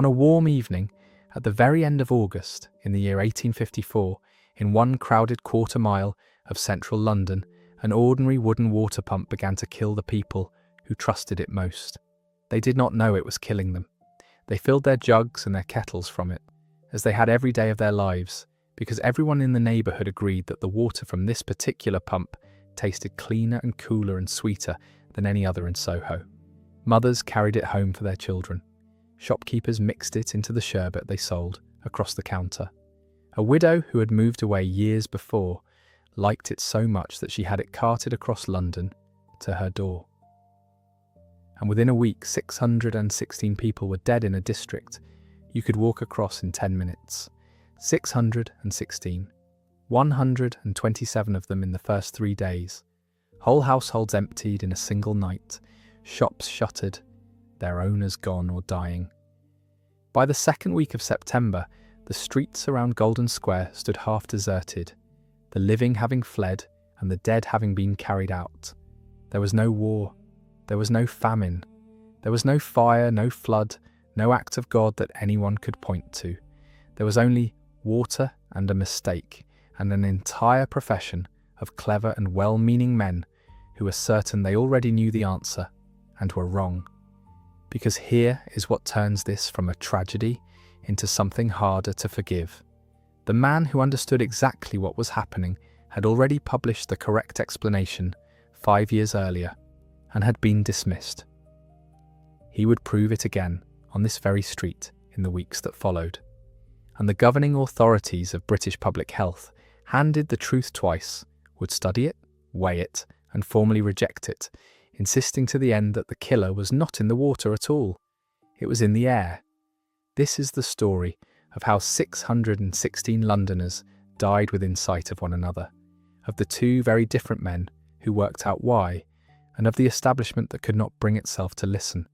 On a warm evening, at the very end of August in the year 1854, in one crowded quarter mile of central London, an ordinary wooden water pump began to kill the people who trusted it most. They did not know it was killing them. They filled their jugs and their kettles from it, as they had every day of their lives, because everyone in the neighbourhood agreed that the water from this particular pump tasted cleaner and cooler and sweeter than any other in Soho. Mothers carried it home for their children. Shopkeepers mixed it into the sherbet they sold across the counter. A widow who had moved away years before liked it so much that she had it carted across London to her door. And within a week, 616 people were dead in a district you could walk across in 10 minutes. 616. 127 of them in the first 3 days. Whole households emptied in a single night. Shops shuttered, their owners gone or dying. By the second week of September, the streets around Golden Square stood half deserted, the living having fled and the dead having been carried out. There was no war. There was no famine. There was no fire, no flood, no act of God that anyone could point to. There was only water and a mistake, and an entire profession of clever and well-meaning men who were certain they already knew the answer and were wrong. Because here is what turns this from a tragedy into something harder to forgive. The man who understood exactly what was happening had already published the correct explanation 5 years earlier and had been dismissed. He would prove it again on this very street in the weeks that followed. And the governing authorities of British public health handed the truth twice, would study it, weigh it, and formally reject it, insisting to the end that the killer was not in the water at all. It was in the air. This is the story of how 616 Londoners died within sight of one another, of the two very different men who worked out why, and of the establishment that could not bring itself to listen.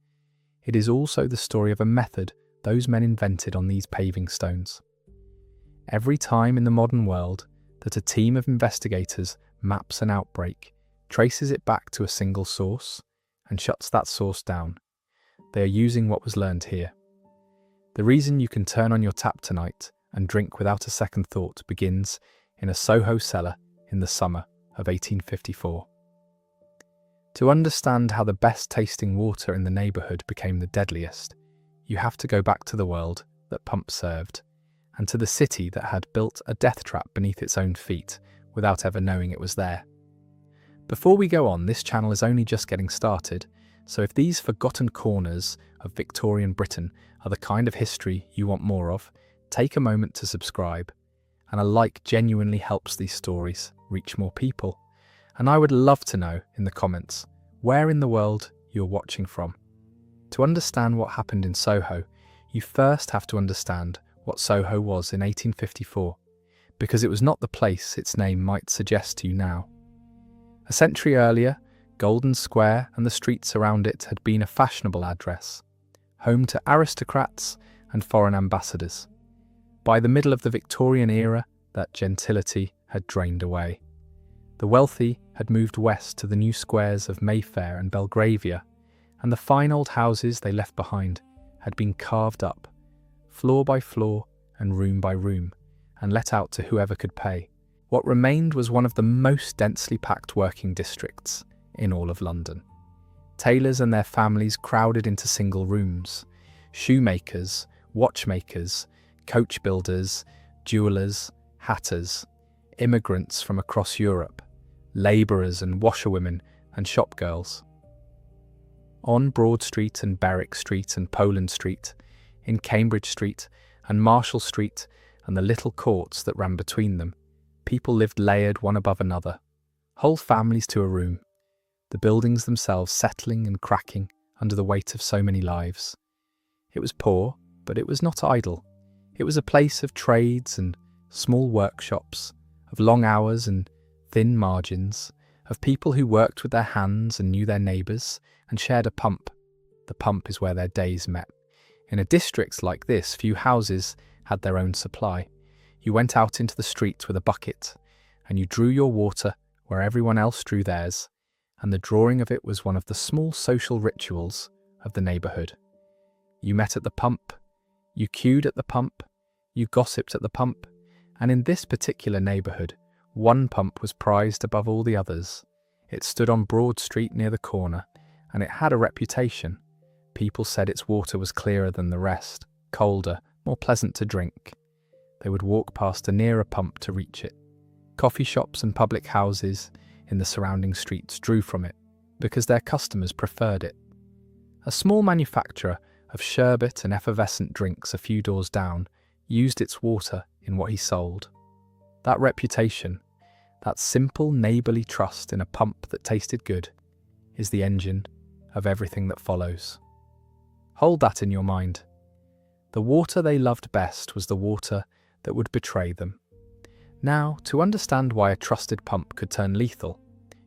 It is also the story of a method those men invented on these paving stones. Every time in the modern world that a team of investigators maps an outbreak, traces it back to a single source, and shuts that source down, they are using what was learned here. The reason you can turn on your tap tonight and drink without a second thought begins in a Soho cellar in the summer of 1854. To understand how the best tasting water in the neighbourhood became the deadliest, you have to go back to the world that pump served, and to the city that had built a death trap beneath its own feet without ever knowing it was there. Before we go on, this channel is only just getting started, so if these forgotten corners of Victorian Britain are the kind of history you want more of, take a moment to subscribe, and a like genuinely helps these stories reach more people. And I would love to know in the comments where in the world you're watching from. To understand what happened in Soho, you first have to understand what Soho was in 1854, because it was not the place its name might suggest to you now. A century earlier, Golden Square and the streets around it had been a fashionable address, home to aristocrats and foreign ambassadors. By the middle of the Victorian era, that gentility had drained away. The wealthy had moved west to the new squares of Mayfair and Belgravia, and the fine old houses they left behind had been carved up, floor by floor and room by room, and let out to whoever could pay. What remained was one of the most densely packed working districts in all of London. Tailors and their families crowded into single rooms. Shoemakers, watchmakers, coach builders, jewellers, hatters, immigrants from across Europe, labourers and washerwomen and shopgirls. On Broad Street and Berwick Street and Poland Street, in Cambridge Street and Marshall Street and the little courts that ran between them, people lived layered one above another, whole families to a room, the buildings themselves settling and cracking under the weight of so many lives. It was poor, but it was not idle. It was a place of trades and small workshops, of long hours and thin margins, of people who worked with their hands and knew their neighbours and shared a pump. The pump is where their days met. In a district like this, few houses had their own supply. You went out into the streets with a bucket, and you drew your water where everyone else drew theirs, and the drawing of it was one of the small social rituals of the neighbourhood. You met at the pump, You queued at the pump, you gossiped at the pump, and in this particular neighbourhood, one pump was prized above all the others. It stood on Broad Street near the corner, and it had a reputation. People said its water was clearer than the rest, colder, more pleasant to drink. They would walk past a nearer pump to reach it. Coffee shops and public houses in the surrounding streets drew from it, because their customers preferred it. A small manufacturer of sherbet and effervescent drinks a few doors down used its water in what he sold. That reputation, that simple neighbourly trust in a pump that tasted good, is the engine of everything that follows. Hold that in your mind. The water they loved best was the water that would betray them. Now, to understand why a trusted pump could turn lethal,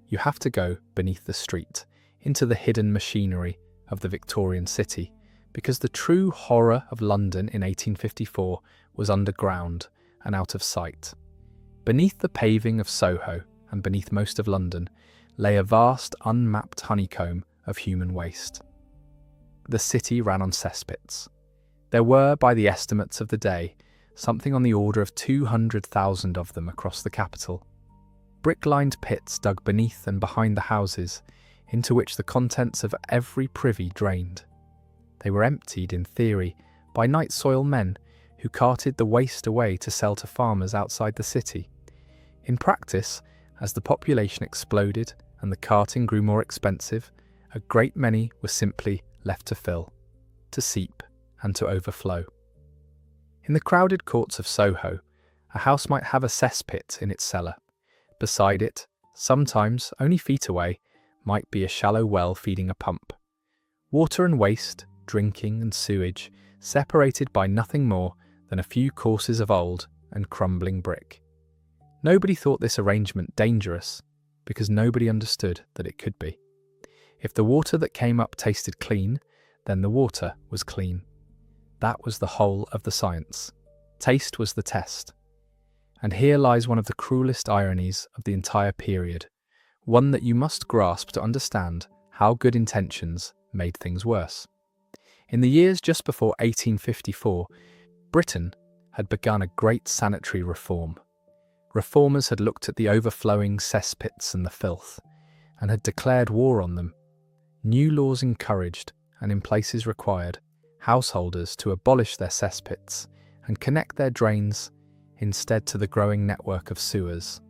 you have to go beneath the street, into the hidden machinery of the Victorian city, because the true horror of London in 1854 was underground and out of sight. Beneath the paving of Soho and beneath most of London lay a vast unmapped honeycomb of human waste. The city ran on cesspits. There were, by the estimates of the day, something on the order of 200,000 of them across the capital. Brick-lined pits dug beneath and behind the houses, into which the contents of every privy drained. They were emptied, in theory, by night soil men who carted the waste away to sell to farmers outside the city. In practice, as the population exploded and the carting grew more expensive, a great many were simply left to fill, to seep, and to overflow. In the crowded courts of Soho, a house might have a cesspit in its cellar. Beside it, sometimes only feet away, might be a shallow well feeding a pump. Water and waste, drinking and sewage, separated by nothing more than a few courses of old and crumbling brick. Nobody thought this arrangement dangerous, because nobody understood that it could be. If the water that came up tasted clean, then the water was clean. That was the whole of the science. Taste was the test. And here lies one of the cruelest ironies of the entire period, one that you must grasp to understand how good intentions made things worse. In the years just before 1854, Britain had begun a great sanitary reform. Reformers had looked at the overflowing cesspits and the filth, and had declared war on them. New laws encouraged, and in places required, householders to abolish their cesspits and connect their drains instead to the growing network of sewers.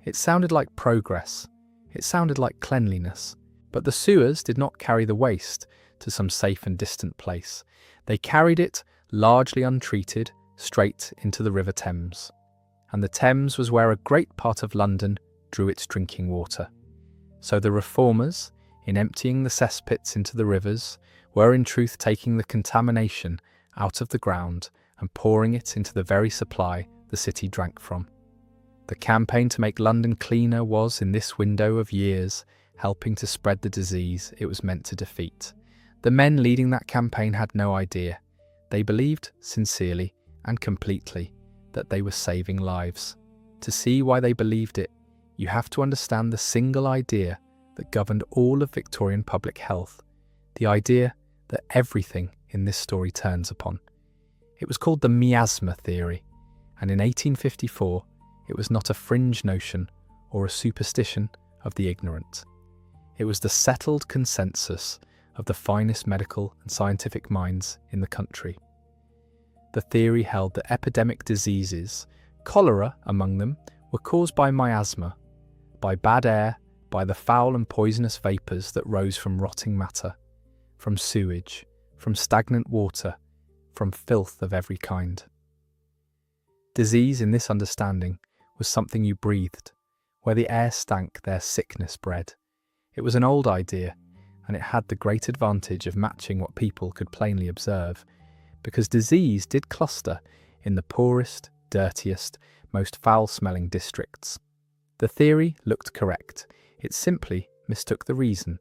It sounded like progress, it sounded like cleanliness, but the sewers did not carry the waste to some safe and distant place. They carried it, largely untreated, straight into the River Thames. And the Thames was where a great part of London drew its drinking water. So the reformers, in emptying the cesspits into the rivers, were in truth taking the contamination out of the ground and pouring it into the very supply the city drank from. The campaign to make London cleaner was, in this window of years, helping to spread the disease it was meant to defeat. The men leading that campaign had no idea. They believed, sincerely and completely, that they were saving lives. To see why they believed it, you have to understand the single idea that governed all of Victorian public health, the idea that everything in this story turns upon. It was called the miasma theory, and in 1854 it was not a fringe notion or a superstition of the ignorant. It was the settled consensus of the finest medical and scientific minds in the country. The theory held that epidemic diseases, cholera among them, were caused by miasma, by bad air, by the foul and poisonous vapours that rose from rotting matter, from sewage, from stagnant water, from filth of every kind. Disease, in this understanding, was something you breathed. Where the air stank, there sickness bred. It was an old idea, and it had the great advantage of matching what people could plainly observe, because disease did cluster in the poorest, dirtiest, most foul-smelling districts. The theory looked correct. It simply mistook the reason.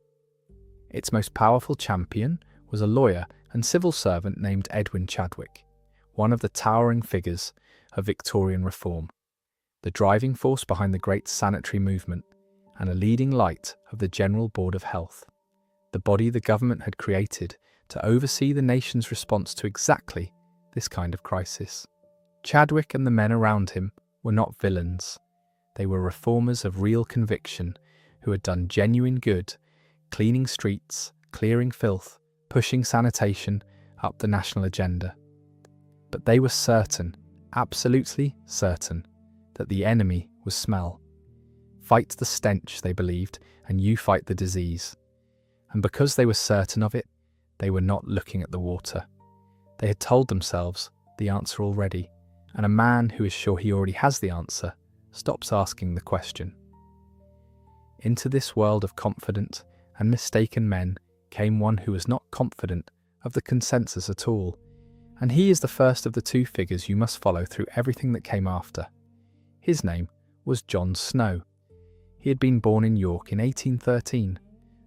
Its most powerful champion was a lawyer and civil servant named Edwin Chadwick, one of the towering figures of Victorian reform, the driving force behind the great sanitary movement, and a leading light of the General Board of Health, the body the government had created to oversee the nation's response to exactly this kind of crisis. Chadwick and the men around him were not villains. They were reformers of real conviction who had done genuine good, cleaning streets, clearing filth, pushing sanitation up the national agenda. But they were certain, absolutely certain, that the enemy was smell. Fight the stench, they believed, and you fight the disease. And because they were certain of it, they were not looking at the water. They had told themselves the answer already, and a man who is sure he already has the answer stops asking the question. Into this world of confident and mistaken men came one who was not confident of the consensus at all, and he is the first of the two figures you must follow through everything that came after. His name was John Snow. He had been born in York in 1813,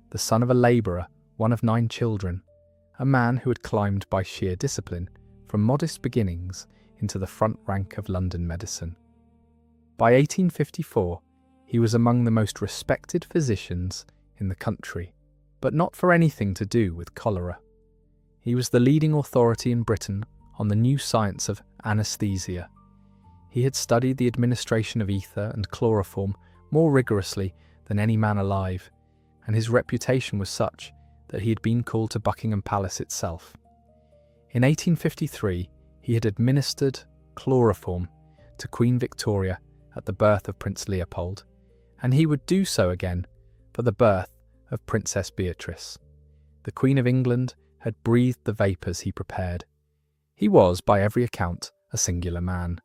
the son of a labourer, one of 9 children, a man who had climbed by sheer discipline from modest beginnings into the front rank of London medicine. By 1854, he was among the most respected physicians in the country, but not for anything to do with cholera. He was the leading authority in Britain on the new science of anaesthesia. He had studied the administration of ether and chloroform more rigorously than any man alive, and his reputation was such that he had been called to Buckingham Palace itself. In 1853, he had administered chloroform to Queen Victoria at the birth of Prince Leopold, and he would do so again for the birth of Princess Beatrice. The Queen of England had breathed the vapours he prepared. He was, by every account, a singular man.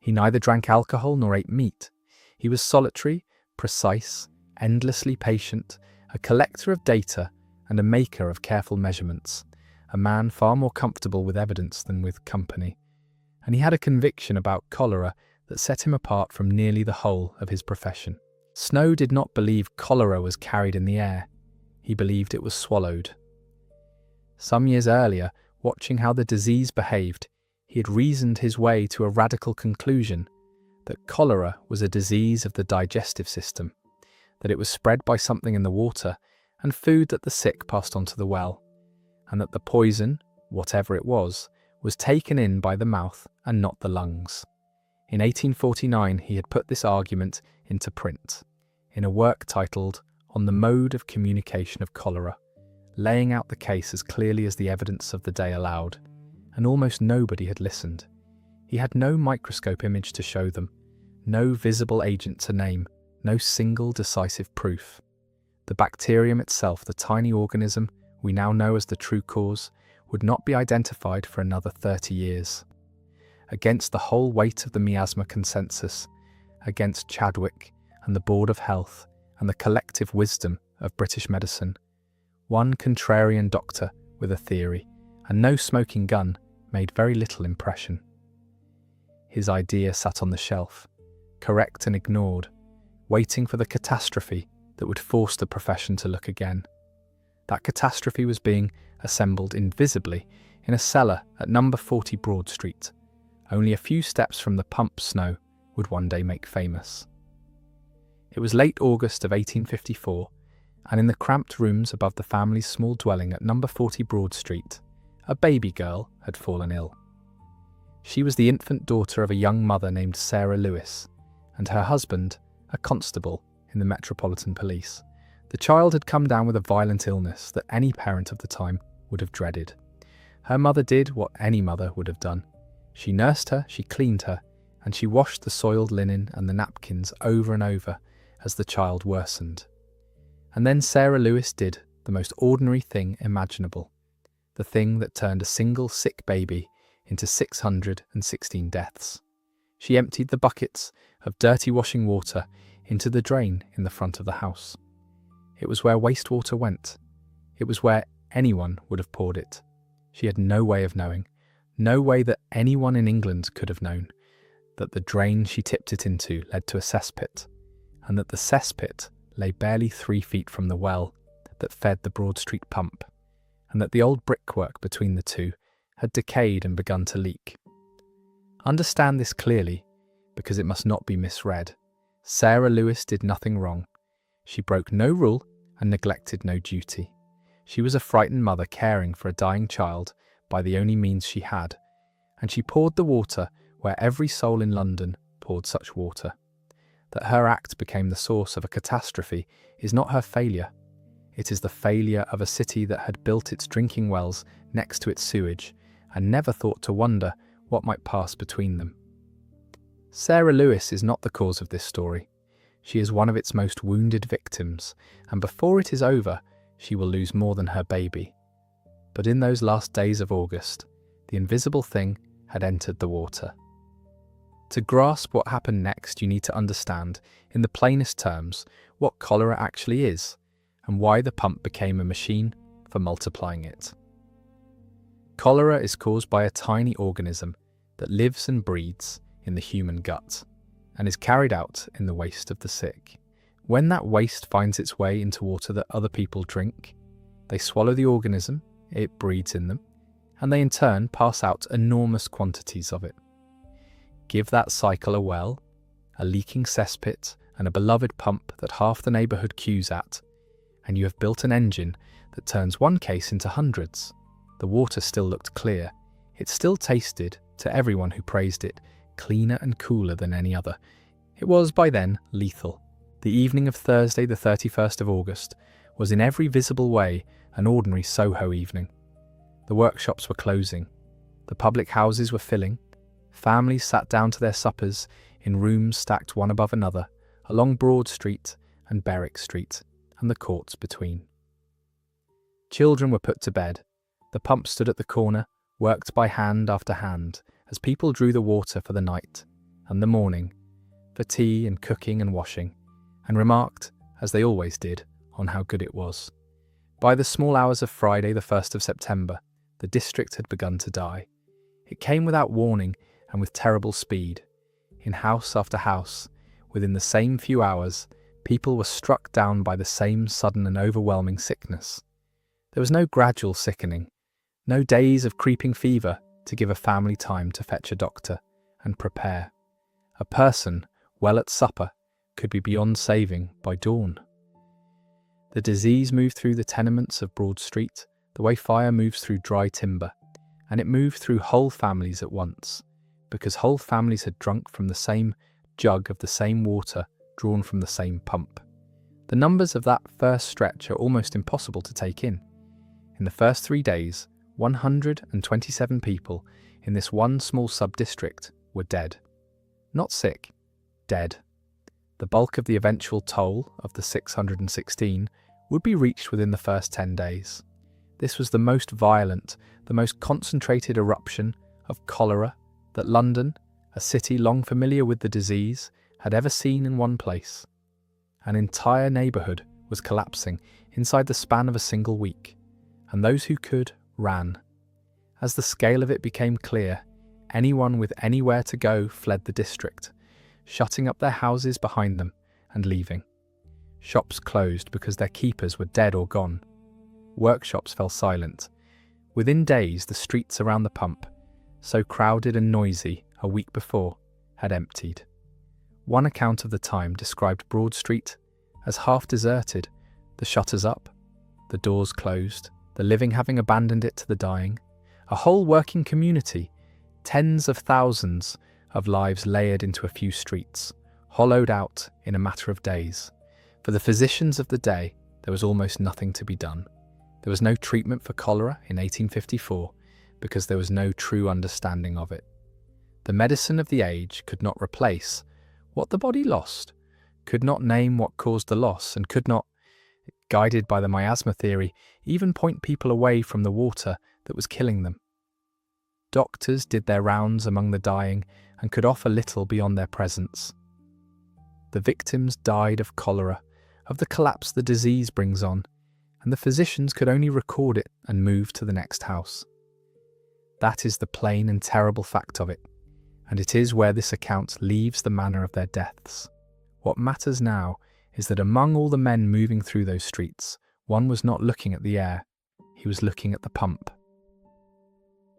He neither drank alcohol nor ate meat. He was solitary, precise, endlessly patient, a collector of data and a maker of careful measurements, a man far more comfortable with evidence than with company. And he had a conviction about cholera that set him apart from nearly the whole of his profession. Snow did not believe cholera was carried in the air. He believed it was swallowed. Some years earlier, watching how the disease behaved, he had reasoned his way to a radical conclusion that cholera was a disease of the digestive system, that it was spread by something in the water and food that the sick passed on to the well, and that the poison, whatever it was taken in by the mouth and not the lungs. In 1849 he had put this argument into print, in a work titled On the Mode of Communication of Cholera, laying out the case as clearly as the evidence of the day allowed, and almost nobody had listened. He had no microscope image to show them, no visible agent to name, no single decisive proof. The bacterium itself, the tiny organism we now know as the true cause, would not be identified for another 30 years. Against the whole weight of the miasma consensus, against Chadwick and the Board of Health and the collective wisdom of British medicine, one contrarian doctor with a theory and no smoking gun made very little impression. His idea sat on the shelf, correct and ignored, waiting for the catastrophe that would force the profession to look again. That catastrophe was being assembled invisibly in a cellar at number 40 Broad Street, only a few steps from the pump Snow would one day make famous. It was late August of 1854, and in the cramped rooms above the family's small dwelling at number 40 Broad Street, a baby girl had fallen ill. She was the infant daughter of a young mother named Sarah Lewis, and her husband, a constable in the Metropolitan Police. The child had come down with a violent illness that any parent of the time would have dreaded. Her mother did what any mother would have done. She nursed her, she cleaned her, and she washed the soiled linen and the napkins over and over as the child worsened. And then Sarah Lewis did the most ordinary thing imaginable, the thing that turned a single sick baby into 616 deaths. She emptied the buckets of dirty washing water into the drain in the front of the house. It was where wastewater went. It was where anyone would have poured it. She had no way of knowing, no way that anyone in England could have known, that the drain she tipped it into led to a cesspit, and that the cesspit lay barely 3 feet from the well that fed the Broad Street pump, and that the old brickwork between the two had decayed and begun to leak. Understand this clearly, because it must not be misread. Sarah Lewis did nothing wrong. She broke no rule and neglected no duty. She was a frightened mother caring for a dying child by the only means she had, and she poured the water where every soul in London poured such water. That her act became the source of a catastrophe is not her failure. It is the failure of a city that had built its drinking wells next to its sewage and never thought to wonder what might pass between them. Sarah Lewis is not the cause of this story. She is one of its most wounded victims, and before it is over, she will lose more than her baby. But in those last days of August, the invisible thing had entered the water. To grasp what happened next, you need to understand, in the plainest terms, what cholera actually is, and why the pump became a machine for multiplying it. Cholera is caused by a tiny organism that lives and breeds in the human gut, and is carried out in the waste of the sick. When that waste finds its way into water that other people drink, they swallow the organism, it breeds in them, and they in turn pass out enormous quantities of it. Give that cycle a well, a leaking cesspit, and a beloved pump that half the neighbourhood queues at, and you have built an engine that turns one case into hundreds. The water still looked clear. It still tasted, to everyone who praised it, cleaner and cooler than any other. It was, by then, lethal. The evening of Thursday the 31st of August was in every visible way an ordinary Soho evening. The workshops were closing. The public houses were filling. Families sat down to their suppers in rooms stacked one above another, along Broad Street and Berwick Street, and the courts between. Children were put to bed. The pump stood at the corner, worked by hand after hand, as people drew the water for the night and the morning, for tea and cooking and washing, and remarked, as they always did, on how good it was. By the small hours of Friday, the 1st of September, the district had begun to die. It came without warning and with terrible speed. In house after house, within the same few hours, people were struck down by the same sudden and overwhelming sickness. There was no gradual sickening, no days of creeping fever to give a family time to fetch a doctor and prepare. A person, well at supper, could be beyond saving by dawn. The disease moved through the tenements of Broad Street the way fire moves through dry timber, and it moved through whole families at once, because whole families had drunk from the same jug of the same water drawn from the same pump. The numbers of that first stretch are almost impossible to take in. In the first 3 days, 127 people in this one small sub-district were dead. Not sick, dead. The bulk of the eventual toll of the 616 would be reached within the first 10 days. This was the most violent, the most concentrated eruption of cholera that London, a city long familiar with the disease, had ever seen in one place. An entire neighbourhood was collapsing inside the span of a single week, and those who could ran. As the scale of it became clear, anyone with anywhere to go fled the district, shutting up their houses behind them and leaving. Shops closed because their keepers were dead or gone. Workshops fell silent. Within days, the streets around the pump, so crowded and noisy a week before, had emptied. One account of the time described Broad Street as half deserted, the shutters up, the doors closed, the living having abandoned it to the dying, a whole working community, tens of thousands of lives layered into a few streets, hollowed out in a matter of days. For the physicians of the day, there was almost nothing to be done. There was no treatment for cholera in 1854 because there was no true understanding of it. The medicine of the age could not replace what the body lost, could not name what caused the loss, and could not, guided by the miasma theory, even point people away from the water that was killing them. Doctors did their rounds among the dying and could offer little beyond their presence. The victims died of cholera, of the collapse the disease brings on, and the physicians could only record it and move to the next house. That is the plain and terrible fact of it, and it is where this account leaves the manner of their deaths. What matters now is that among all the men moving through those streets, one was not looking at the air, he was looking at the pump.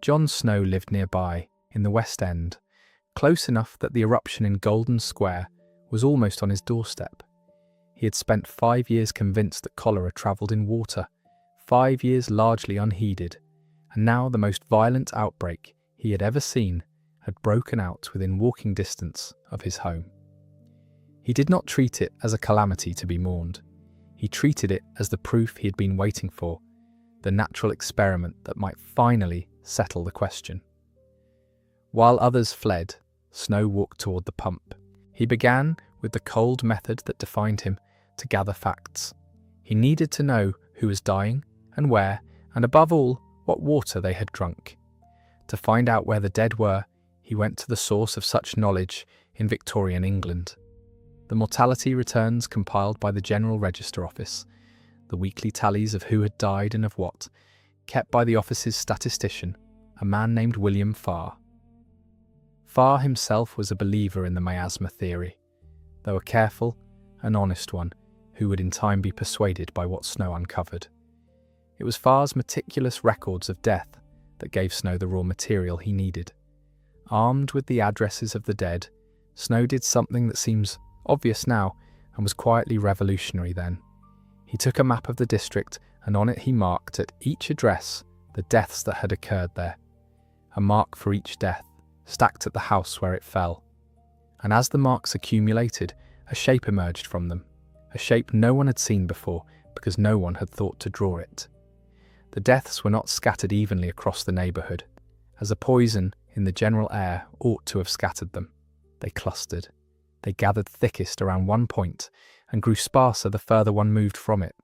John Snow lived nearby, in the West End, close enough that the eruption in Golden Square was almost on his doorstep. He had spent 5 years convinced that cholera travelled in water, 5 years largely unheeded, and now the most violent outbreak he had ever seen had broken out within walking distance of his home. He did not treat it as a calamity to be mourned. He treated it as the proof he had been waiting for, the natural experiment that might finally settle the question. While others fled, Snow walked toward the pump. He began, with the cold method that defined him, to gather facts. He needed to know who was dying and where, and above all, what water they had drunk. To find out where the dead were, he went to the source of such knowledge in Victorian England. The mortality returns compiled by the General Register Office, the weekly tallies of who had died and of what, kept by the office's statistician, a man named William Farr. Farr himself was a believer in the miasma theory, though a careful and honest one who would in time be persuaded by what Snow uncovered. It was Farr's meticulous records of death that gave Snow the raw material he needed. Armed with the addresses of the dead, Snow did something that seems obvious now and was quietly revolutionary then. He took a map of the district, and on it he marked at each address the deaths that had occurred there. A mark for each death, stacked at the house where it fell. And as the marks accumulated, a shape emerged from them, a shape no one had seen before because no one had thought to draw it. The deaths were not scattered evenly across the neighbourhood, as a poison in the general air ought to have scattered them. They clustered. They gathered thickest around one point and grew sparser the further one moved from it.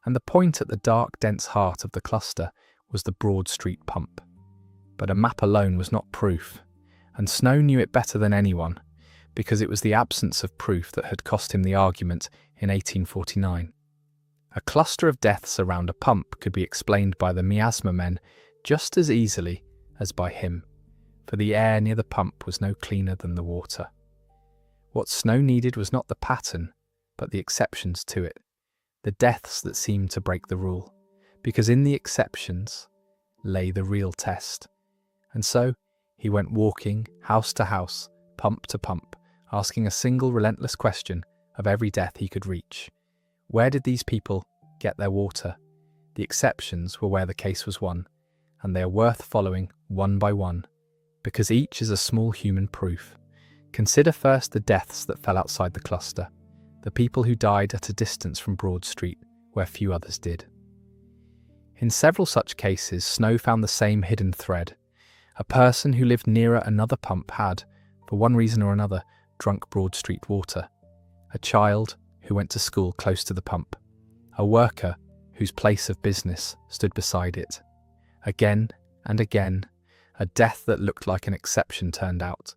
And the point at the dark, dense heart of the cluster was the Broad Street pump. But a map alone was not proof, and Snow knew it better than anyone, because it was the absence of proof that had cost him the argument in 1849. A cluster of deaths around a pump could be explained by the miasma men just as easily as by him, for the air near the pump was no cleaner than the water. What Snow needed was not the pattern, but the exceptions to it, the deaths that seemed to break the rule, because in the exceptions lay the real test. And so he went walking house to house, pump to pump, asking a single relentless question of every death he could reach. Where did these people get their water? The exceptions were where the case was won, and they are worth following one by one, because each is a small human proof. Consider first the deaths that fell outside the cluster, the people who died at a distance from Broad Street, where few others did. In several such cases, Snow found the same hidden thread. A person who lived nearer another pump had, for one reason or another, drunk Broad Street water. A child who went to school close to the pump. A worker whose place of business stood beside it. Again and again, a death that looked like an exception turned out,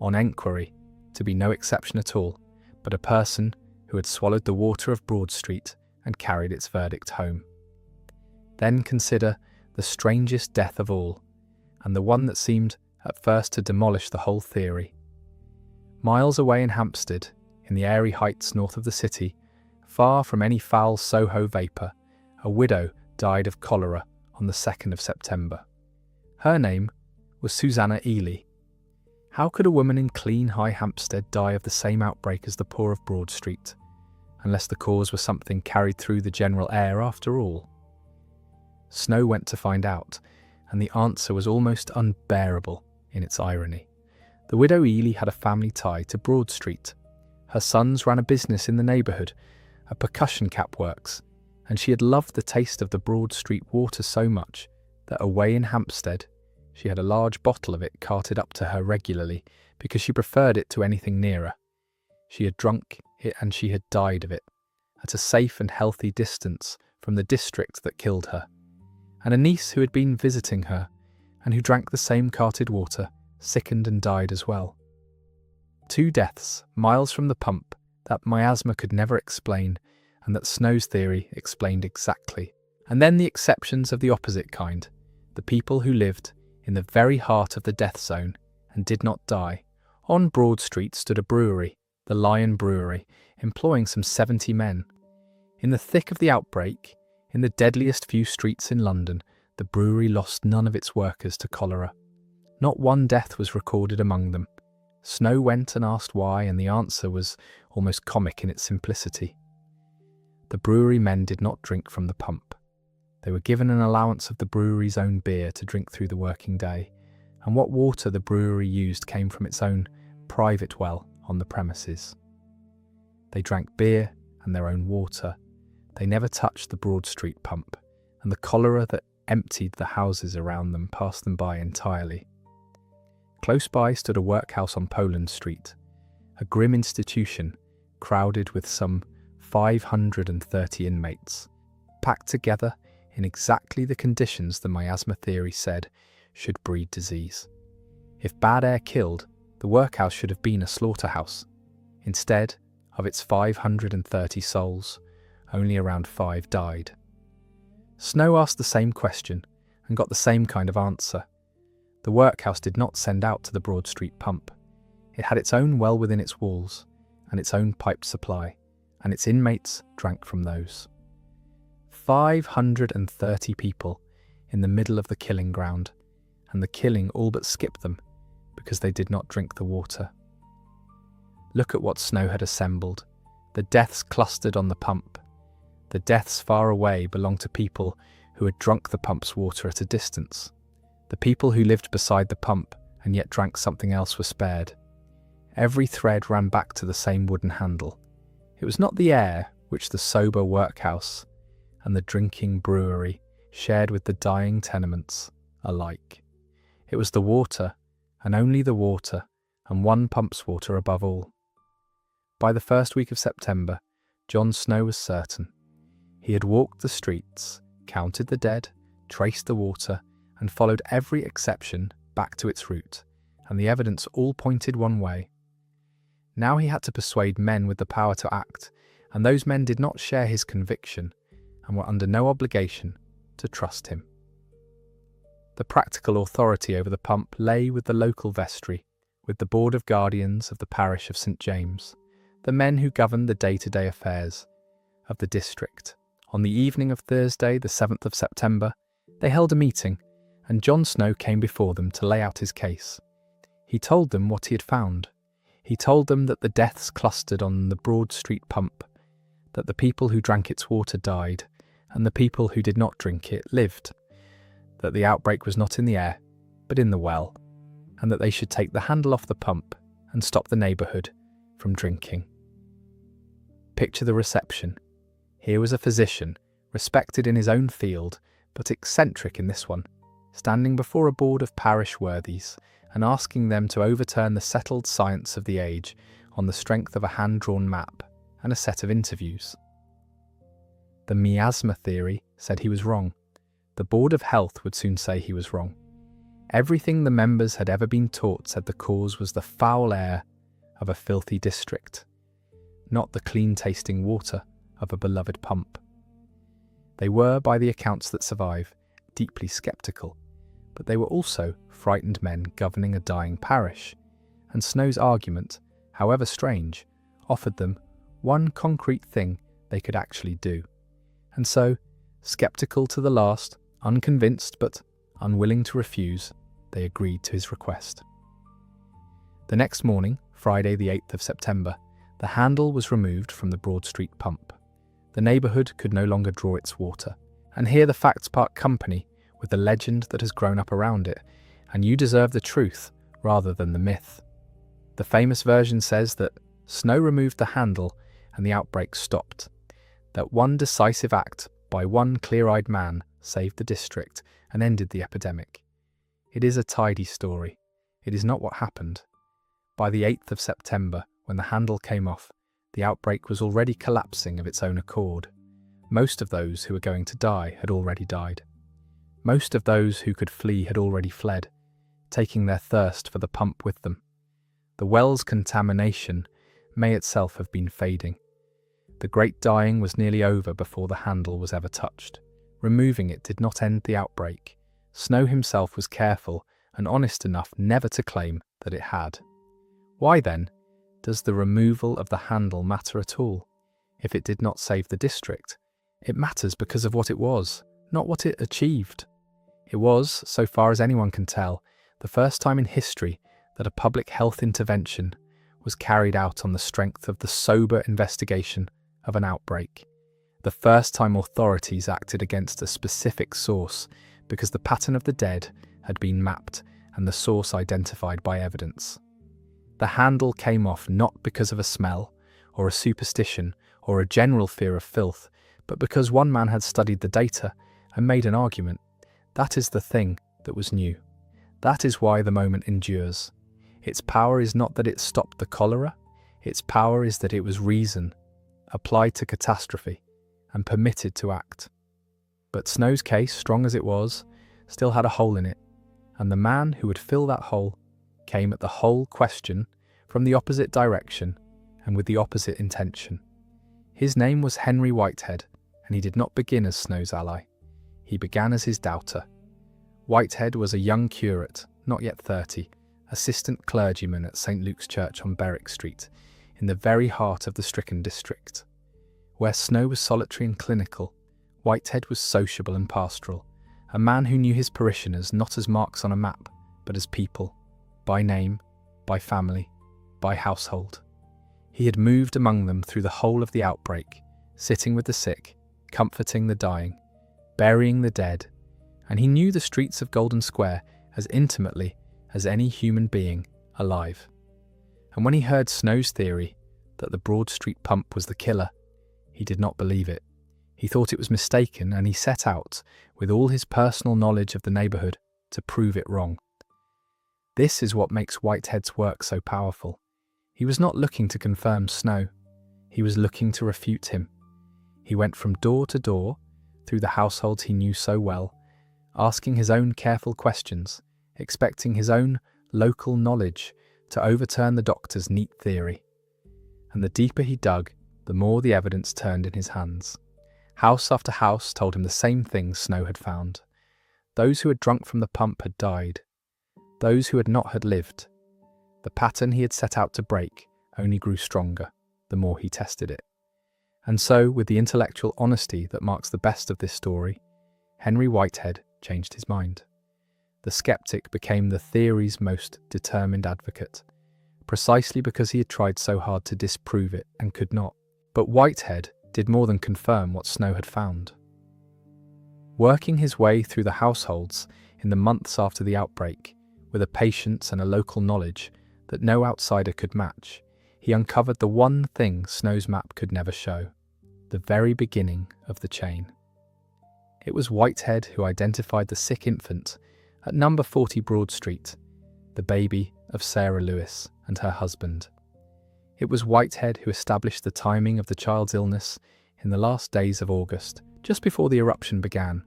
on enquiry, to be no exception at all, but a person who had swallowed the water of Broad Street and carried its verdict home. Then consider the strangest death of all, and the one that seemed at first to demolish the whole theory. Miles away in Hampstead, in the airy heights north of the city, far from any foul Soho vapour, a widow died of cholera on the 2nd of September. Her name was Susanna Ely. How could a woman in clean High Hampstead die of the same outbreak as the poor of Broad Street, unless the cause was something carried through the general air after all? Snow went to find out, and the answer was almost unbearable in its irony. The widow Ely had a family tie to Broad Street. Her sons ran a business in the neighbourhood, a percussion cap works, and she had loved the taste of the Broad Street water so much that away in Hampstead she had a large bottle of it carted up to her regularly because she preferred it to anything nearer. She had drunk it and she had died of it, at a safe and healthy distance from the district that killed her. And a niece who had been visiting her, and who drank the same carted water, sickened and died as well. 2 deaths, miles from the pump, that miasma could never explain, and that Snow's theory explained exactly. And then the exceptions of the opposite kind, the people who lived in the very heart of the death zone and did not die. On Broad Street stood a brewery, the Lion Brewery, employing some 70 men. In the thick of the outbreak, in the deadliest few streets in London, the brewery lost none of its workers to cholera. Not one death was recorded among them. Snow went and asked why, and the answer was almost comic in its simplicity. The brewery men did not drink from the pump. They were given an allowance of the brewery's own beer to drink through the working day, and what water the brewery used came from its own private well on the premises. They drank beer and their own water. They never touched the Broad Street pump, and the cholera that emptied the houses around them passed them by entirely. Close by stood a workhouse on Poland Street, a grim institution crowded with some 530 inmates, packed together in exactly the conditions the miasma theory said should breed disease. If bad air killed, the workhouse should have been a slaughterhouse. Instead of its 530 souls, only around 5 died. Snow asked the same question and got the same kind of answer. The workhouse did not send out to the Broad Street pump. It had its own well within its walls and its own piped supply, and its inmates drank from those. 530 people in the middle of the killing ground, and the killing all but skipped them because they did not drink the water. Look at what Snow had assembled. The deaths clustered on the pump. The deaths far away belonged to people who had drunk the pump's water at a distance. The people who lived beside the pump and yet drank something else were spared. Every thread ran back to the same wooden handle. It was not the air which the sober workhouse and the drinking brewery shared with the dying tenements alike. It was the water, and only the water, and one pump's water above all. By the first week of September, John Snow was certain. He had walked the streets, counted the dead, traced the water, and followed every exception back to its root, and the evidence all pointed one way. Now he had to persuade men with the power to act, and those men did not share his conviction and were under no obligation to trust him. The practical authority over the pump lay with the local vestry, with the Board of Guardians of the parish of St. James, the men who governed the day-to-day affairs of the district. On the evening of Thursday, the 7th of September, they held a meeting, and John Snow came before them to lay out his case. He told them what he had found. He told them that the deaths clustered on the Broad Street pump, that the people who drank its water died, and the people who did not drink it lived, that the outbreak was not in the air, but in the well, and that they should take the handle off the pump and stop the neighbourhood from drinking. Picture the reception. Here was a physician, respected in his own field, but eccentric in this one, standing before a board of parish worthies and asking them to overturn the settled science of the age on the strength of a hand-drawn map and a set of interviews. The miasma theory said he was wrong. The Board of Health would soon say he was wrong. Everything the members had ever been taught said the cause was the foul air of a filthy district, not the clean-tasting water of a beloved pump. They were, by the accounts that survive, deeply sceptical, but they were also frightened men governing a dying parish, and Snow's argument, however strange, offered them one concrete thing they could actually do. And so, sceptical to the last, unconvinced but unwilling to refuse, they agreed to his request. The next morning, Friday the 8th of September, the handle was removed from the Broad Street pump. The neighbourhood could no longer draw its water, and here the facts part company with the legend that has grown up around it, and you deserve the truth rather than the myth. The famous version says that Snow removed the handle and the outbreak stopped, that one decisive act by one clear-eyed man saved the district and ended the epidemic. It is a tidy story. It is not what happened. By the 8th of September, when the handle came off, the outbreak was already collapsing of its own accord. Most of those who were going to die had already died. Most of those who could flee had already fled, taking their thirst for the pump with them. The well's contamination may itself have been fading. The great dying was nearly over before the handle was ever touched. Removing it did not end the outbreak. Snow himself was careful and honest enough never to claim that it had. Why then does the removal of the handle matter at all? If it did not save the district, it matters because of what it was, not what it achieved. It was, so far as anyone can tell, the first time in history that a public health intervention was carried out on the strength of the sober investigation of an outbreak. The first time authorities acted against a specific source because the pattern of the dead had been mapped and the source identified by evidence. The handle came off not because of a smell, or a superstition, or a general fear of filth, but because one man had studied the data and made an argument. That is the thing that was new. That is why the moment endures. Its power is not that it stopped the cholera, its power is that it was reason, applied to catastrophe, and permitted to act. But Snow's case, strong as it was, still had a hole in it, and the man who would fill that hole came at the whole question from the opposite direction and with the opposite intention. His name was Henry Whitehead, and he did not begin as Snow's ally. He began as his doubter. Whitehead was a young curate, not yet 30, assistant clergyman at St. Luke's Church on Berwick Street, in the very heart of the stricken district. Where Snow was solitary and clinical, Whitehead was sociable and pastoral, a man who knew his parishioners not as marks on a map, but as people, by name, by family, by household. He had moved among them through the whole of the outbreak, sitting with the sick, comforting the dying, burying the dead, and he knew the streets of Golden Square as intimately as any human being alive. And when he heard Snow's theory that the Broad Street pump was the killer, he did not believe it. He thought it was mistaken, and he set out, with all his personal knowledge of the neighbourhood, to prove it wrong. This is what makes Whitehead's work so powerful. He was not looking to confirm Snow. He was looking to refute him. He went from door to door, through the households he knew so well, asking his own careful questions, expecting his own local knowledge to overturn the doctor's neat theory. And the deeper he dug, the more the evidence turned in his hands. House after house told him the same things Snow had found. Those who had drunk from the pump had died. Those who had not had lived. The pattern he had set out to break only grew stronger, the more he tested it. And so, with the intellectual honesty that marks the best of this story, Henry Whitehead changed his mind. The skeptic became the theory's most determined advocate, precisely because he had tried so hard to disprove it and could not. But Whitehead did more than confirm what Snow had found. Working his way through the households in the months after the outbreak, with a patience and a local knowledge that no outsider could match, he uncovered the one thing Snow's map could never show, the very beginning of the chain. It was Whitehead who identified the sick infant at number 40 Broad Street, the baby of Sarah Lewis and her husband. It was Whitehead who established the timing of the child's illness in the last days of August, just before the eruption began.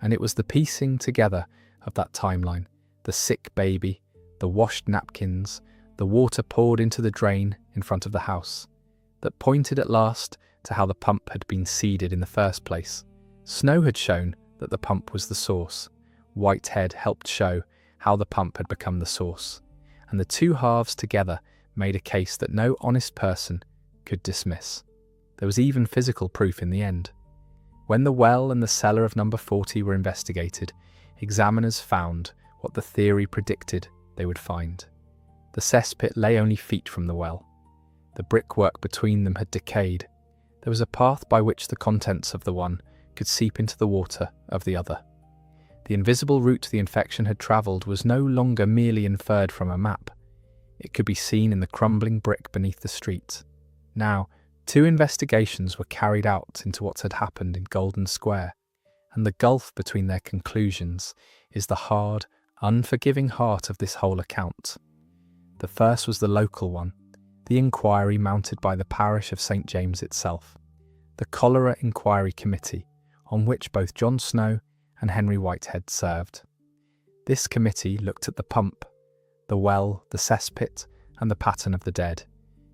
And it was the piecing together of that timeline, the sick baby, the washed napkins, the water poured into the drain in front of the house, that pointed at last to how the pump had been seeded in the first place. Snow had shown that the pump was the source. Whitehead helped show how the pump had become the source. And the two halves together made a case that no honest person could dismiss. There was even physical proof in the end. When the well and the cellar of number 40 were investigated, examiners found what the theory predicted they would find. The cesspit lay only feet from the well. The brickwork between them had decayed. There was a path by which the contents of the one could seep into the water of the other. The invisible route the infection had travelled was no longer merely inferred from a map. It could be seen in the crumbling brick beneath the street. Now, 2 investigations were carried out into what had happened in Golden Square, and the gulf between their conclusions is the hard, unforgiving heart of this whole account. The first was the local one, the inquiry mounted by the parish of St. James itself, the Cholera Inquiry Committee, on which both John Snow and Henry Whitehead served. This committee looked at the pump, the well, the cesspit, and the pattern of the dead,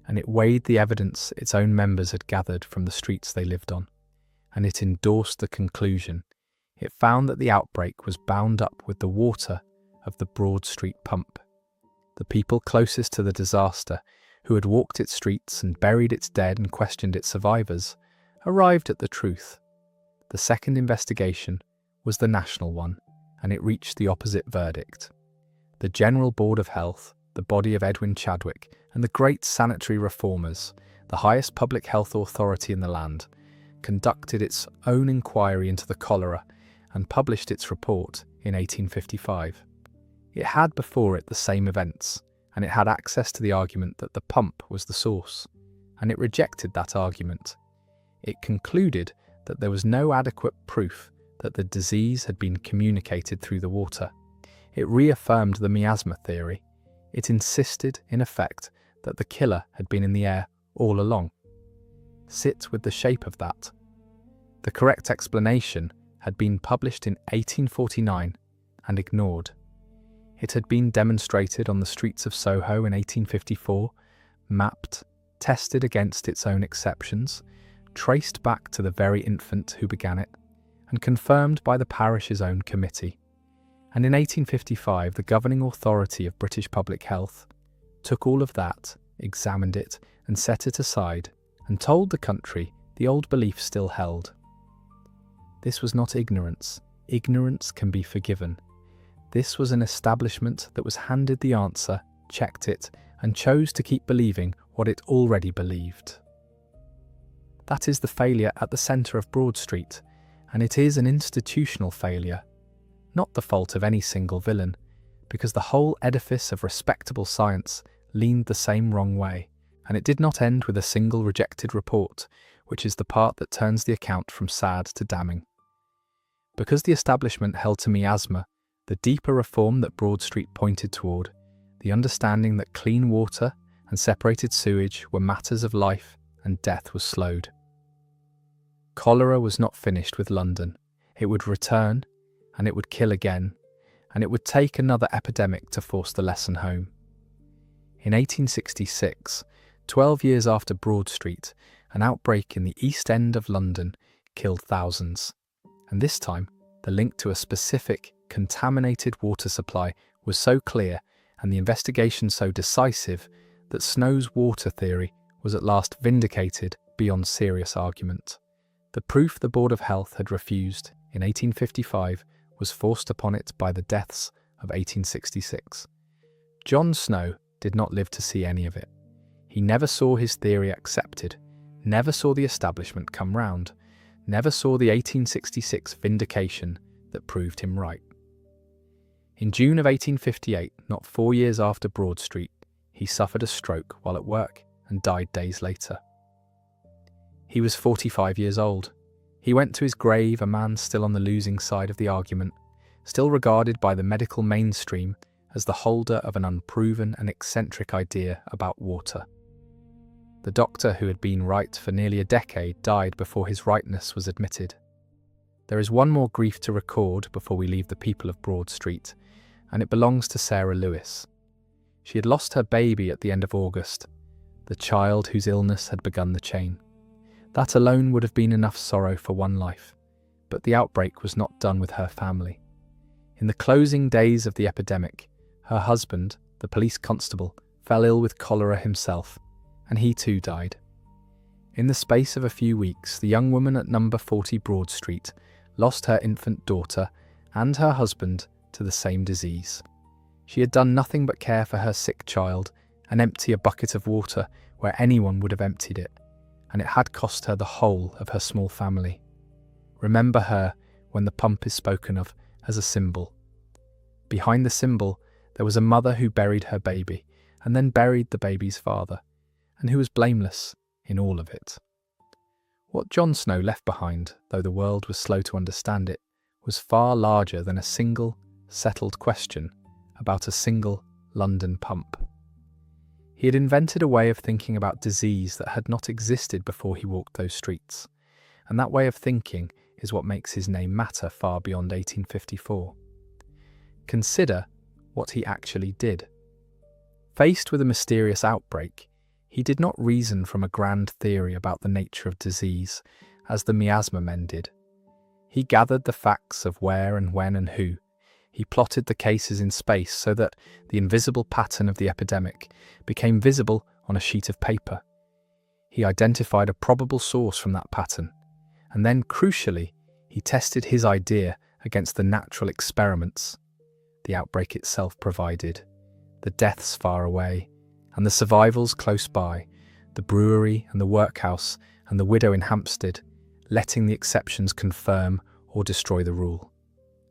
and it weighed the evidence its own members had gathered from the streets they lived on, and it endorsed the conclusion. It found that the outbreak was bound up with the water of the Broad Street pump. The people closest to the disaster, who had walked its streets and buried its dead and questioned its survivors, arrived at the truth. The second investigation was the national one, and it reached the opposite verdict. The General Board of Health, the body of Edwin Chadwick, and the great sanitary reformers, the highest public health authority in the land, conducted its own inquiry into the cholera and published its report in 1855. It had before it the same events, and it had access to the argument that the pump was the source, and it rejected that argument. It concluded that there was no adequate proof that the disease had been communicated through the water. It reaffirmed the miasma theory. It insisted, in effect, that the killer had been in the air all along. Sit with the shape of that. The correct explanation had been published in 1849 and ignored. It had been demonstrated on the streets of Soho in 1854, mapped, tested against its own exceptions, traced back to the very infant who began it, and confirmed by the parish's own committee. And in 1855, the governing authority of British public health took all of that, examined it, and set it aside, and told the country the old belief still held. This was not ignorance. Ignorance can be forgiven. This was an establishment that was handed the answer, checked it, and chose to keep believing what it already believed. That is the failure at the centre of Broad Street, and it is an institutional failure, not the fault of any single villain, because the whole edifice of respectable science leaned the same wrong way, and it did not end with a single rejected report, which is the part that turns the account from sad to damning. Because the establishment held to miasma, the deeper reform that Broad Street pointed toward, the understanding that clean water and separated sewage were matters of life and death was slowed. Cholera was not finished with London. It would return, and it would kill again, and it would take another epidemic to force the lesson home. In 1866, 12 years after Broad Street, an outbreak in the East End of London killed thousands, and this time the link to a specific contaminated water supply was so clear and the investigation so decisive that Snow's water theory was at last vindicated beyond serious argument. The proof the Board of Health had refused in 1855 was forced upon it by the deaths of 1866. John Snow did not live to see any of it. He never saw his theory accepted, never saw the establishment come round, never saw the 1866 vindication that proved him right. In June of 1858, not 4 years after Broad Street, he suffered a stroke while at work and died days later. He was 45 years old. He went to his grave a man still on the losing side of the argument, still regarded by the medical mainstream as the holder of an unproven and eccentric idea about water. The doctor who had been right for nearly a decade died before his rightness was admitted. There is one more grief to record before we leave the people of Broad Street, and it belongs to Sarah Lewis. She had lost her baby at the end of August, the child whose illness had begun the chain. That alone would have been enough sorrow for one life, but the outbreak was not done with her family. In the closing days of the epidemic, her husband, the police constable, fell ill with cholera himself, and he too died. In the space of a few weeks, the young woman at number 40 Broad Street lost her infant daughter and her husband to the same disease. She had done nothing but care for her sick child and empty a bucket of water where anyone would have emptied it, and it had cost her the whole of her small family. Remember her when the pump is spoken of as a symbol. Behind the symbol, there was a mother who buried her baby, and then buried the baby's father, and who was blameless in all of it. What John Snow left behind, though the world was slow to understand it, was far larger than a single, settled question about a single London pump. He had invented a way of thinking about disease that had not existed before he walked those streets, and that way of thinking is what makes his name matter far beyond 1854. Consider what he actually did. Faced with a mysterious outbreak, he did not reason from a grand theory about the nature of disease, as the miasma men did. He gathered the facts of where and when and who. He plotted the cases in space so that the invisible pattern of the epidemic became visible on a sheet of paper. He identified a probable source from that pattern, and then, crucially, he tested his idea against the natural experiments the outbreak itself provided, the deaths far away, and the survivals close by, the brewery and the workhouse and the widow in Hampstead, letting the exceptions confirm or destroy the rule.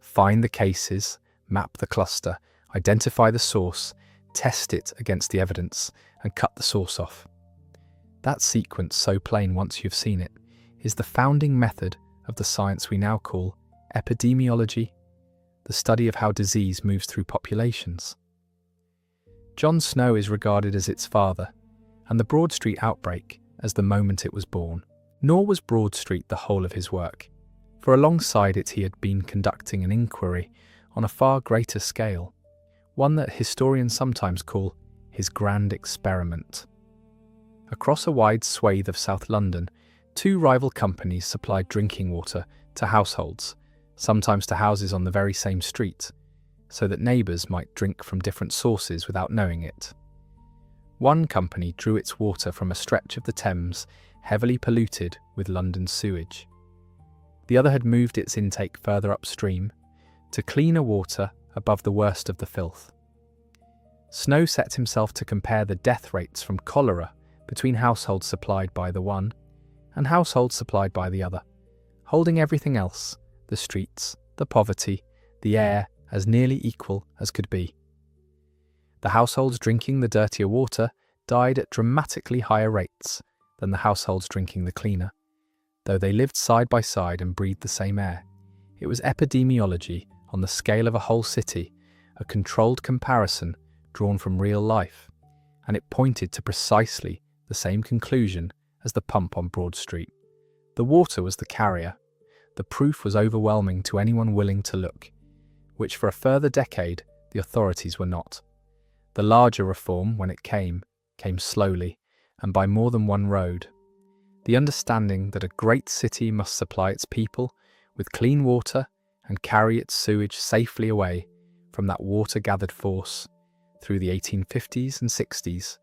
Find the cases, map the cluster, identify the source, test it against the evidence, and cut the source off. That sequence, so plain once you've seen it, is the founding method of the science we now call epidemiology, the study of how disease moves through populations. John Snow is regarded as its father, and the Broad Street outbreak as the moment it was born. Nor was Broad Street the whole of his work, for alongside it he had been conducting an inquiry on a far greater scale, one that historians sometimes call his grand experiment. Across a wide swathe of South London, two rival companies supplied drinking water to households, sometimes to houses on the very same street, so that neighbours might drink from different sources without knowing it. One company drew its water from a stretch of the Thames heavily polluted with London sewage. The other had moved its intake further upstream to cleaner water above the worst of the filth. Snow set himself to compare the death rates from cholera between households supplied by the one and households supplied by the other, holding everything else, the streets, the poverty, the air, as nearly equal as could be. The households drinking the dirtier water died at dramatically higher rates than the households drinking the cleaner, though they lived side by side and breathed the same air. It was epidemiology on the scale of a whole city, a controlled comparison drawn from real life, and it pointed to precisely the same conclusion as the pump on Broad Street. The water was the carrier. The proof was overwhelming to anyone willing to look, which for a further decade the authorities were not. The larger reform, when it came slowly, and by more than one road. The understanding that a great city must supply its people with clean water and carry its sewage safely away from that water-gathered force through the 1850s and 60s,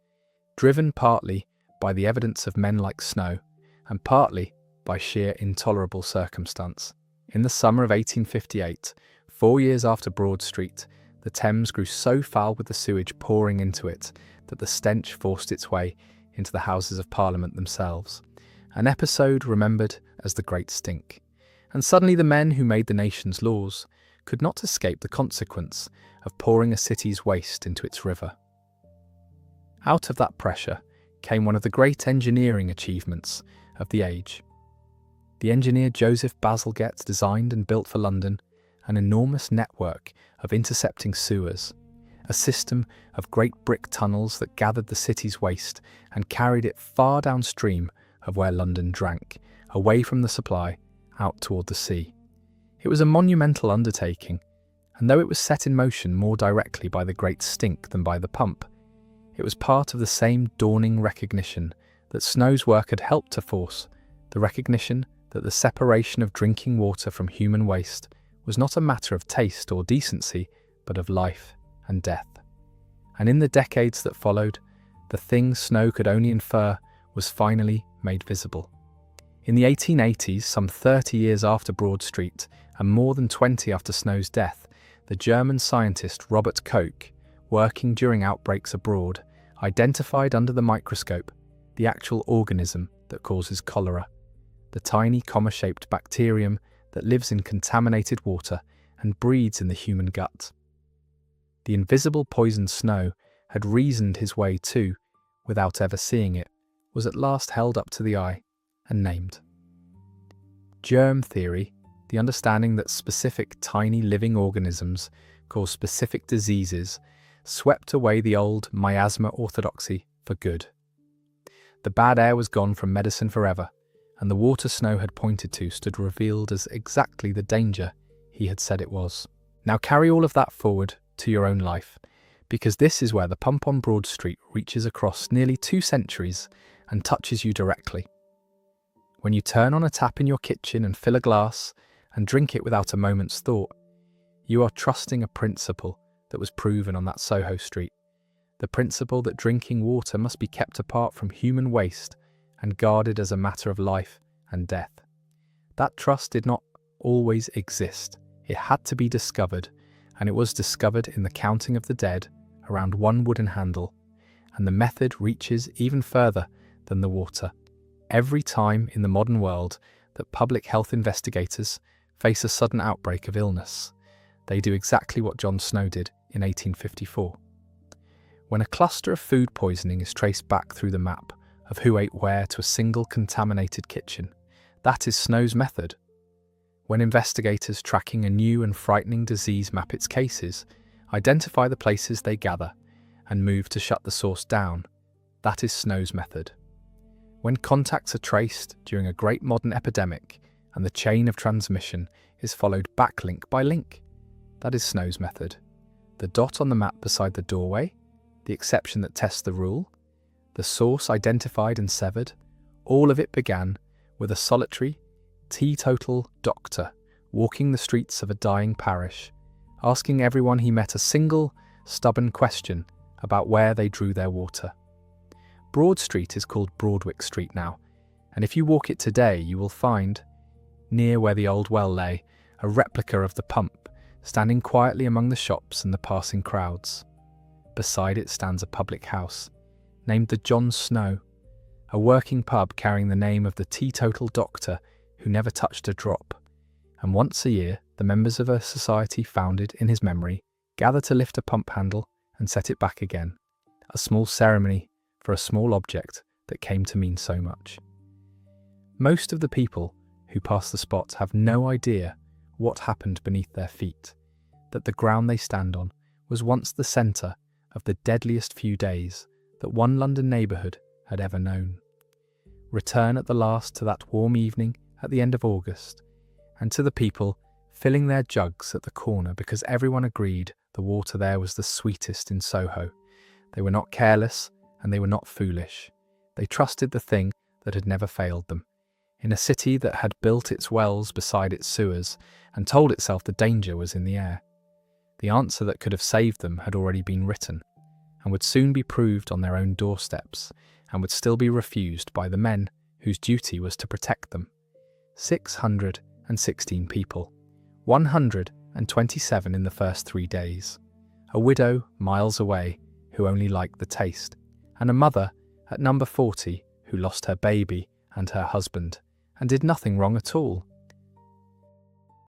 driven partly by the evidence of men like Snow and partly by sheer intolerable circumstance. In the summer of 1858, 4 years after Broad Street, the Thames grew so foul with the sewage pouring into it that the stench forced its way into the Houses of Parliament themselves, an episode remembered as the Great Stink. And suddenly the men who made the nation's laws could not escape the consequence of pouring a city's waste into its river. Out of that pressure came one of the great engineering achievements of the age. The engineer Joseph Bazalgette designed and built for London an enormous network of intercepting sewers, a system of great brick tunnels that gathered the city's waste and carried it far downstream of where London drank, away from the supply, out toward the sea. It was a monumental undertaking, and though it was set in motion more directly by the Great Stink than by the pump, it was part of the same dawning recognition that Snow's work had helped to force, the recognition that the separation of drinking water from human waste was not a matter of taste or decency, but of life and death. And in the decades that followed, the thing Snow could only infer was finally made visible. In the 1880s, some 30 years after Broad Street, and more than 20 after Snow's death, the German scientist Robert Koch, working during outbreaks abroad, identified under the microscope the actual organism that causes cholera, the tiny comma-shaped bacterium that lives in contaminated water and breeds in the human gut. The invisible poison Snow had reasoned his way to, without ever seeing it, was at last held up to the eye and named. Germ theory, the understanding that specific tiny living organisms cause specific diseases, swept away the old miasma orthodoxy for good. The bad air was gone from medicine forever, and the water Snow had pointed to stood revealed as exactly the danger he had said it was. Now carry all of that forward to your own life, because this is where the pump on Broad Street reaches across nearly 2 centuries and touches you directly. When you turn on a tap in your kitchen and fill a glass and drink it without a moment's thought, you are trusting a principle that was proven on that Soho street, the principle that drinking water must be kept apart from human waste and guarded as a matter of life and death. That trust did not always exist. It had to be discovered, and it was discovered in the counting of the dead around one wooden handle, and the method reaches even further than the water. Every time in the modern world that public health investigators face a sudden outbreak of illness, they do exactly what John Snow did in 1854. When a cluster of food poisoning is traced back through the map of who ate where to a single contaminated kitchen, that is Snow's method. When investigators tracking a new and frightening disease map its cases, identify the places they gather, and move to shut the source down, that is Snow's method. When contacts are traced during a great modern epidemic, and the chain of transmission is followed back link by link, that is Snow's method. The dot on the map beside the doorway, the exception that tests the rule, the source identified and severed, all of it began with a solitary, teetotal doctor walking the streets of a dying parish, asking everyone he met a single, stubborn question about where they drew their water. Broad Street is called Broadwick Street now, and if you walk it today, you will find, near where the old well lay, a replica of the pump, standing quietly among the shops and the passing crowds. Beside it stands a public house, named the John Snow, a working pub carrying the name of the teetotal doctor who never touched a drop, and once a year the members of a society founded in his memory gather to lift a pump handle and set it back again, a small ceremony for a small object that came to mean so much. Most of the people who pass the spot have no idea what happened beneath their feet, that the ground they stand on was once the centre of the deadliest few days that one London neighbourhood had ever known. Return at the last to that warm evening at the end of August, and to the people filling their jugs at the corner because everyone agreed the water there was the sweetest in Soho. They were not careless and they were not foolish. They trusted the thing that had never failed them, in a city that had built its wells beside its sewers and told itself the danger was in the air. The answer that could have saved them had already been written, and would soon be proved on their own doorsteps, and would still be refused by the men whose duty was to protect them. 616 people, 127 in the first 3 days. A widow miles away who only liked the taste, and a mother at number 40 who lost her baby and her husband, and did nothing wrong at all.